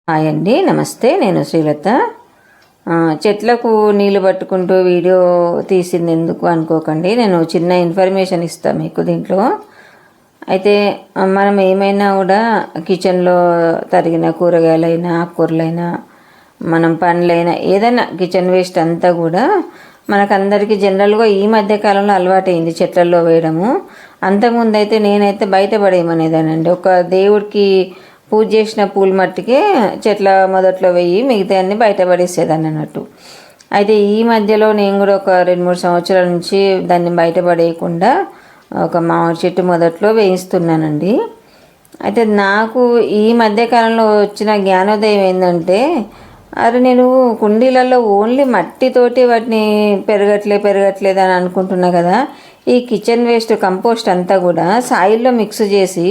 Hi అండి, నమస్తే. నేను శ్రీలత. చెట్లకు నీళ్ళు పట్టుకుంటూ వీడియో తీసింది ఎందుకు అనుకోకండి. నేను చిన్న ఇన్ఫర్మేషన్ ఇస్తాను మీకు దీంట్లో. అయితే మనం ఏమైనా కూడా కిచెన్లో తరిగిన కూరగాయలైనా ఆకుకూరలైనా మనం పండ్లైనా ఏదైనా కిచెన్ వేస్ట్ అంతా కూడా మనకందరికీ జనరల్గా ఈ మధ్య కాలంలో అలవాటైంది చెట్లలో వేయడము. అంతకుముందు అయితే నేనైతే బయట పడేయమనేదానండి. ఒక దేవుడికి పూజ చేసిన పూల మట్టికే చెట్ల మొదట్లో వెయ్యి మిగతా అన్ని బయట పడేసేదాన్ని అన్నట్టు. అయితే ఈ మధ్యలో నేను కూడా ఒక 2-3 సంవత్సరాల నుంచి దాన్ని బయట పడేయకుండా ఒక మామిడి చెట్టు మొదట్లో వేయిస్తున్నానండి. అయితే నాకు ఈ మధ్యకాలంలో వచ్చిన జ్ఞానోదయం ఏంటంటే, అరే నేను కుండీలలో ఓన్లీ మట్టితోటి వాటిని పెరగట్లేదు అని అనుకుంటున్నా కదా. ఈ కిచెన్ వేస్ట్ కంపోస్ట్ అంతా కూడా సాయిల్లో మిక్స్ చేసి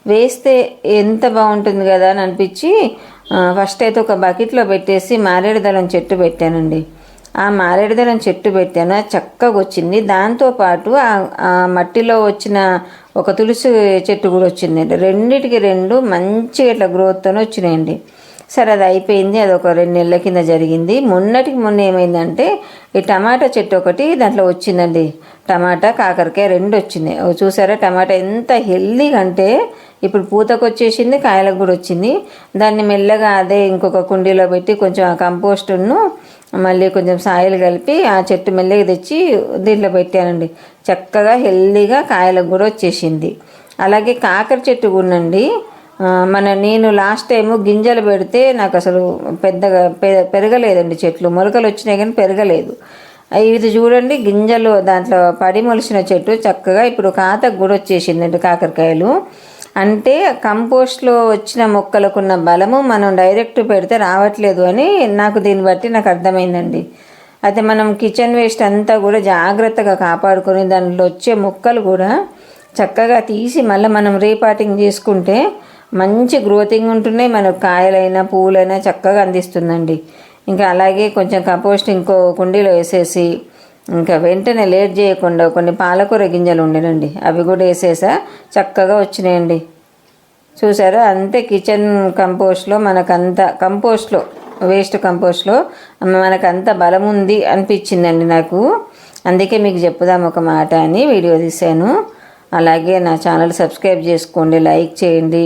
వేస్తే ఎంత బాగుంటుంది కదా అని అనిపించి ఫస్ట్ అయితే ఒక బకెట్లో పెట్టేసి మారేడుదళం చెట్టు పెట్టానండి. ఆ మారేడుదళం చెట్టు పెట్టాను, చక్కగా వచ్చింది. దాంతోపాటు ఆ మట్టిలో వచ్చిన ఒక తులసి చెట్టు కూడా వచ్చిందండి. రెండిటికి రెండు మంచిగా ఇట్లా గ్రోత్తోనే వచ్చినాయండి. సరే, అది అయిపోయింది. అది ఒక 2 నెలల కింద జరిగింది. మొన్న ఏమైందంటే ఈ టమాటా చెట్టు ఒకటి దాంట్లో వచ్చిందండి. టమాటా కాకరకాయ 2 వచ్చినాయి. చూసారా టమాటా ఎంత హెల్దీగా అంటే ఇప్పుడు పూతకు వచ్చేసింది, కాయలకు కూడా వచ్చింది. దాన్ని మెల్లగా అదే ఇంకొక కుండీలో పెట్టి కొంచెం ఆ కంపోస్టును మళ్ళీ కొంచెం సాయిల్ కలిపి ఆ చెట్టు మెల్లగా తెచ్చి దీంట్లో పెట్టానండి. చక్కగా హెల్దీగా కాయలకు కూడా వచ్చేసింది. అలాగే కాకర చెట్టు కూడానండి. నేను లాస్ట్ టైము గింజలు పెడితే నాకు అసలు పెద్దగా పెరగలేదండి. చెట్లు మొలకలు వచ్చినాయి కానీ పెరగలేదు. ఇది చూడండి, గింజలు దాంట్లో పడి మొలిచిన చెట్టు చక్కగా ఇప్పుడు కాతకు కూడా వచ్చేసిందండి కాకరకాయలు. అంటే కంపోస్ట్లో వచ్చిన మొక్కలకున్న బలము మనం డైరెక్ట్ పెడితే రావట్లేదు అని నాకు దీన్ని బట్టి నాకు అర్థమైందండి. అయితే మనం కిచెన్ వేస్ట్ అంతా కూడా జాగ్రత్తగా కాపాడుకొని దాంట్లో వచ్చే మొక్కలు కూడా చక్కగా తీసి మళ్ళీ మనం రీపాటింగ్ చేసుకుంటే మంచి గ్రోతింగ్ ఉంటున్నాయి. మనకు కాయలైనా పువ్వులైనా చక్కగా అందిస్తుందండి. ఇంకా అలాగే కొంచెం కంపోస్ట్ ఇంకో కుండీలో వేసేసి ఇంకా వెంటనే లేట్ చేయకుండా కొన్ని పాలకూర గింజలు ఉండేనండి, అవి కూడా వేసేసా, చక్కగా వచ్చినాయండి. చూసారా, అంతే. కిచెన్ కంపోస్ట్లో వేస్ట్ కంపోస్ట్లో మనకంత బలం ఉంది అనిపించిందండి నాకు. అందుకే మీకు చెప్పుదాం ఒక మాట అని వీడియో తీశాను. అలాగే నా ఛానల్ సబ్స్క్రైబ్ చేసుకోండి, లైక్ చేయండి.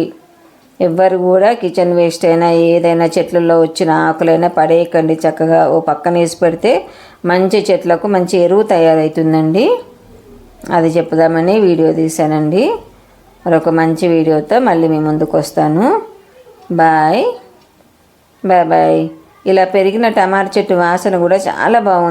ఎవ్వరు కూడా కిచెన్ వేస్ట్ అయినా ఏదైనా చెట్లలో వచ్చిన ఆకులైనా పడేయకండి. చక్కగా ఓ పక్కన వేసి పెడితే మంచి చెట్లకు మంచి ఎరువు తయారవుతుందండి. అది చెప్పుదామని వీడియో తీశానండి. మరొక మంచి వీడియోతో మళ్ళీ మీ ముందుకు వస్తాను. Bye bye. ఇలా పెరిగిన టమాటా చెట్టు వాసన కూడా చాలా బాగుంది.